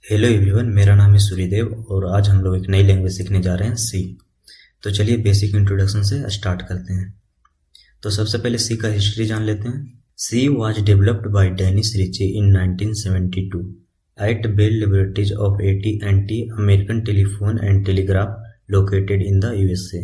Hello everyone, मेरा नाम है सूर्यदेव और आज हम लोग एक नई लैंग्वेज सीखने जा रहे हैं सी। तो चलिए बेसिक इंट्रोडक्शन से स्टार्ट करते हैं। तो सबसे पहले सी का हिस्ट्री जान लेते हैं। C was developed by Dennis Ritchie in 1972 at Bell Laboratories of AT&T American Telephone and Telegraph located in the USA।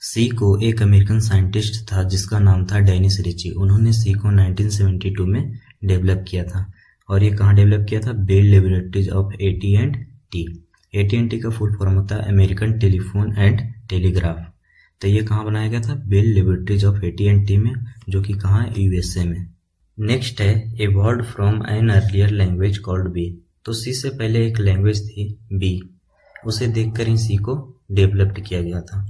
C को एक अमेरिकन साइंटिस्ट था जिसका नाम था डेनिस रिची। उन्होंने सी को 1972 में डेवलप किया था। और ये कहाँ डेवलप किया था? Bell Laboratories of AT&T। AT&T का फुल फॉर्म होता है अमेरिकन टेलीफोन एंड टेलीग्राफ। तो ये कहाँ बनाया गया था? बेल लेबोरेटरीज ऑफ AT&T में, जो कि कहाँ है? USA में। नेक्स्ट है evolve from an earlier language called B. तो सी से पहले एक लैंग्वेज थी बी, उसे देखकर ही सी को डेवलप्ड किया गया था।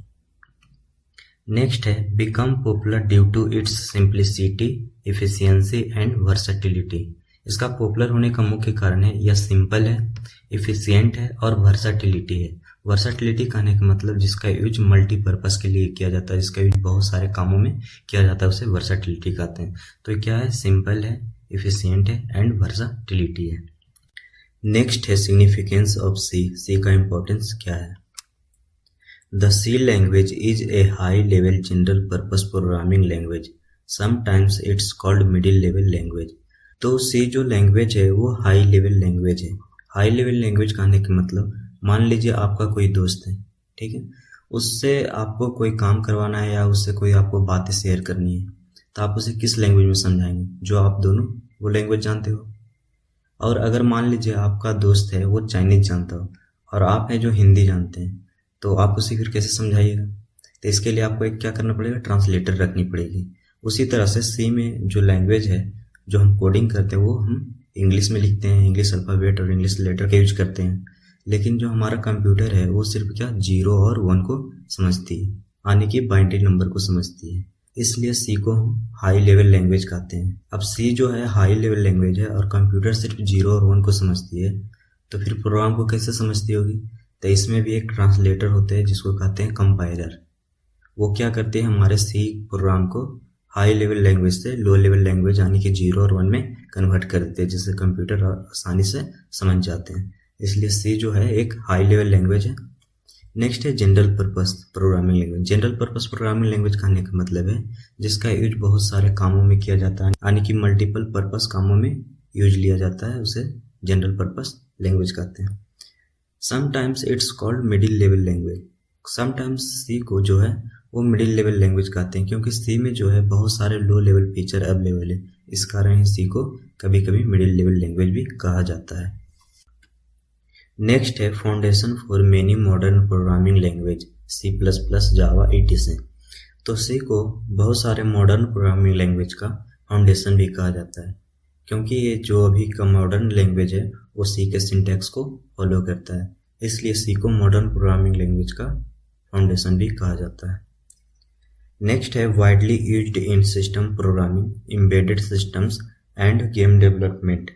नेक्स्ट है become popular due to its simplicity, efficiency and versatility. इसका पॉपुलर होने का मुख्य कारण है यह सिंपल है, इफिशियंट है और वर्सेटिलिटी है। वर्सेटिलिटी कहने का मतलब जिसका यूज मल्टीपर्पज के लिए किया जाता है, जिसका यूज बहुत सारे कामों में किया जाता है, उसे वर्सेटिलिटी कहते हैं। तो ये क्या है? सिंपल है, इफिशियंट है एंड वर्सेटिलिटी है। नेक्स्ट है सिग्निफिकेंस ऑफ सी। सी का इंपॉर्टेंस क्या है? The C language is a high-level general-purpose programming language. Sometimes it's called middle-level language. तो C जो लैंग्वेज है वो हाई लेवल लैंग्वेज है। हाई लेवल लैंग्वेज कहने का मतलब, मान लीजिए आपका कोई दोस्त है, ठीक है, उससे आपको कोई काम करवाना है या उससे कोई आपको बातें शेयर करनी है, तो आप उसे किस लैंग्वेज में समझाएंगे? जो आप दोनों वो लैंग्वेज जानते हो। और अगर मान लीजिए आपका दोस्त है वो चाइनीज जानता हो और आप हैं जो हिंदी जानते हैं, तो आप उसे फिर कैसे समझाइएगा? तो इसके लिए आपको एक क्या करना पड़ेगा? ट्रांसलेटर रखनी पड़ेगी। उसी तरह से सी में जो लैंग्वेज है, जो हम कोडिंग करते हैं, वो हम इंग्लिश में लिखते हैं, इंग्लिश अल्फ़ाबेट और इंग्लिश लेटर का यूज करते हैं। लेकिन जो हमारा कंप्यूटर है वो सिर्फ क्या 0 और 1 को समझती है, यानी कि बाइनरी नंबर को समझती है। इसलिए सी को हम हाई लेवल लैंग्वेज कहते हैं। अब सी जो है हाई लेवल लैंग्वेज है और कंप्यूटर सिर्फ 0 और 1 को समझती है, तो फिर प्रोग्राम को कैसे समझती होगी? तो इसमें भी एक ट्रांसलेटर होते हैं जिसको कहते हैं कंपाइलर। वो क्या करते हैं? हमारे सी प्रोग्राम को हाई लेवल लैंग्वेज से लो लेवल लैंग्वेज यानी कि 0 और 1 में कन्वर्ट कर देते हैं, जिससे कंप्यूटर आसानी से समझ जाते हैं। इसलिए सी जो है एक हाई लेवल लैंग्वेज है। नेक्स्ट है general purpose programming language. General purpose programming language कहने का मतलब है जिसका यूज बहुत सारे कामों में किया जाता है, यानी कि मल्टीपल पर्पस कामों में यूज लिया जाता है, उसे जनरल पर्पस लैंग्वेज कहते हैं। Sometimes it's called middle level language. Sometimes C को जो है वो मिडिल लेवल लैंग्वेज कहते हैं, क्योंकि सी में जो है बहुत सारे लो लेवल फीचर अवेलेबल है। इस कारण ही सी को कभी कभी मिडिल लेवल लैंग्वेज भी कहा जाता है। नेक्स्ट है foundation for many modern programming language, C++, Java, etc। तो सी को बहुत सारे मॉडर्न प्रोग्रामिंग लैंग्वेज का फाउंडेशन भी कहा जाता है, क्योंकि ये जो अभी का मॉडर्न लैंग्वेज है वो सी के सिंटैक्स को फॉलो करता है। इसलिए सी को मॉडर्न प्रोग्रामिंग लैंग्वेज का फाउंडेशन भी कहा जाता है। नेक्स्ट है widely used in system programming, embedded systems and game development.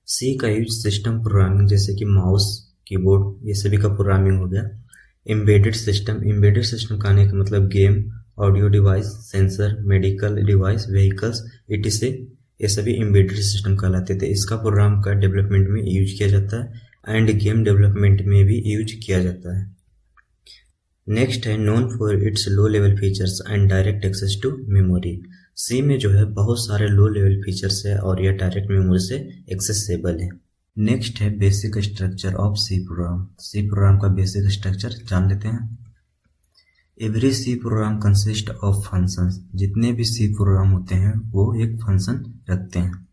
C का यूज सिस्टम प्रोग्रामिंग जैसे कि माउस, कीबोर्ड, ये सभी का प्रोग्रामिंग हो गया। एम्बेडेड सिस्टम कहने का मतलब game, audio device, sensor, medical device, vehicles, etc, ये सभी एम्बेडेड सिस्टम कहलाते थे। इसका प्रोग्राम का डेवलपमेंट में यूज किया जाता है एंड गेम डेवलपमेंट में भी यूज किया जाता है। नेक्स्ट है known for its low level features and direct access to memory. C में जो है बहुत सारे लो लेवल फीचर्स है और यह डायरेक्ट मेमोरी से एक्सेसिबल है। नेक्स्ट है basic structure of C program. C program का बेसिक स्ट्रक्चर जान लेते हैं। Every C program consist of functions. जितने भी सी प्रोग्राम होते हैं वो एक फंक्शन रखते हैं।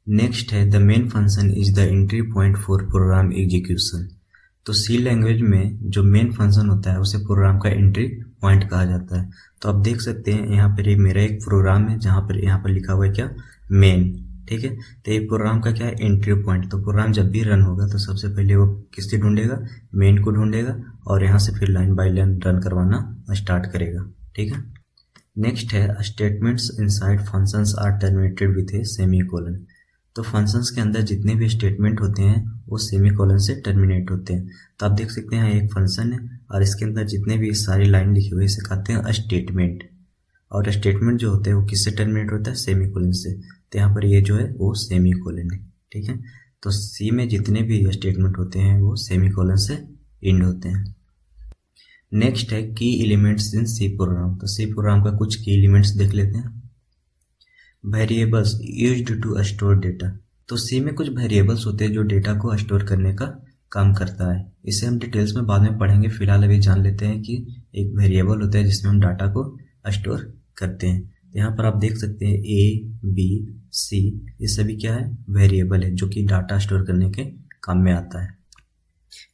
नेक्स्ट है the main function is the entry point for programme execution. तो सी लैंग्वेज में जो मेन फंक्शन होता है उसे प्रोग्राम का एंट्री पॉइंट कहा जाता है। तो आप देख सकते हैं यहाँ पर मेरा एक प्रोग्राम है जहाँ पर यहाँ पर लिखा हुआ है क्या? मेन, ठीक है। तो ये प्रोग्राम का क्या है? Entry point. तो प्रोग्राम जब भी रन होगा तो सबसे पहले वो किससे ढूंढेगा? मेन को ढूंढेगा और यहाँ से फिर लाइन बाय लाइन रन करवाना स्टार्ट करेगा, ठीक है। नेक्स्ट है statements inside functions are terminated with a semicolon. तो फंक्शंस के अंदर जितने भी स्टेटमेंट होते हैं वो सेमीकोलन से टर्मिनेट होते हैं। तो आप देख सकते हैं एक फंक्शन है और इसके अंदर जितने भी सारी लाइन लिखी हुई है इसे कहते हैं स्टेटमेंट। और स्टेटमेंट जो होते हैं वो किससे टर्मिनेट होता है? सेमीकोलन से। तो यहाँ पर ये जो है वो सेमीकोलन है, ठीक है। तो सी में जितने भी स्टेटमेंट होते हैं वो सेमीकोलन से एंड होते हैं। नेक्स्ट है की एलिमेंट्स इन सी प्रोग्राम। तो सी प्रोग्राम का कुछ की एलिमेंट्स देख लेते हैं। Variables used to store data. तो सी में कुछ वेरिएबल्स होते हैं जो डेटा को स्टोर करने का काम करता है। इसे हम डिटेल्स में बाद में पढ़ेंगे, फिलहाल अभी जान लेते हैं कि एक वेरिएबल होता है जिसमें हम डाटा को स्टोर करते हैं। यहाँ पर आप देख सकते हैं ए, बी, सी, ये सभी क्या है, वेरिएबल है जो कि डाटा स्टोर करने के काम में आता है।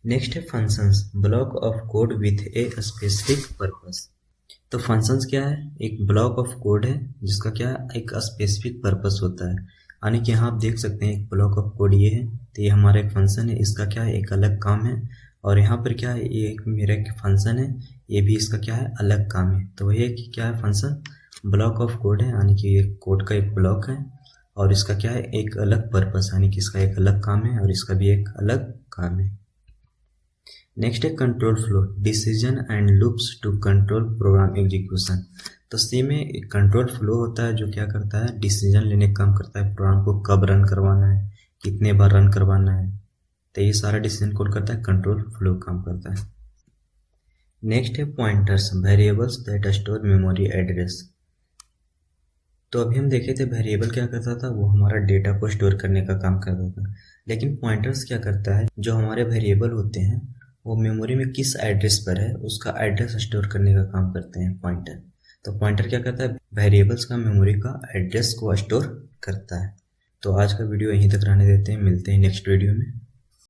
नेक्स्ट है functions, block of code with a specific purpose. तो फंक्शंस क्या है, एक ब्लॉक ऑफ कोड है जिसका क्या है, एक स्पेसिफिक पर्पस होता है। यानी कि यहाँ आप देख सकते हैं एक ब्लॉक ऑफ कोड ये है, तो ये हमारा एक फंक्शन है, इसका क्या है, एक अलग काम है। और यहाँ पर क्या है, ये एक मेरा एक फंक्शन है, ये भी इसका क्या है, अलग काम है। तो वही है कि क्या है, फंक्शन ब्लॉक ऑफ कोड है, यानी कि ये कोड का एक ब्लॉक है और इसका क्या है, एक अलग पर्पस, यानी कि इसका एक अलग काम है और इसका भी एक अलग काम है। नेक्स्ट है control flow, decision and loops to control program execution. तो सी में एक कंट्रोल फ्लो होता है जो क्या करता है, डिसीजन लेने का काम करता है, प्रोग्राम को कब रन करवाना है, कितने बार रन करवाना है। तो ये सारा डिसीजन कौन करता है, कंट्रोल फ्लो काम करता है। नेक्स्ट है pointers, variables that store memory address. तो अभी हम देखे थे वेरिएबल क्या करता था, वो हमारा डेटा को स्टोर करने का काम करता था। लेकिन पॉइंटर्स क्या करता है, जो हमारे वेरिएबल होते हैं वो मेमोरी में किस एड्रेस पर है उसका एड्रेस स्टोर करने का काम करते हैं पॉइंटर। तो पॉइंटर क्या करता है, वेरिएबल्स का मेमोरी का एड्रेस को स्टोर करता है। तो आज का वीडियो यहीं तक रहने देते हैं, मिलते हैं नेक्स्ट वीडियो में।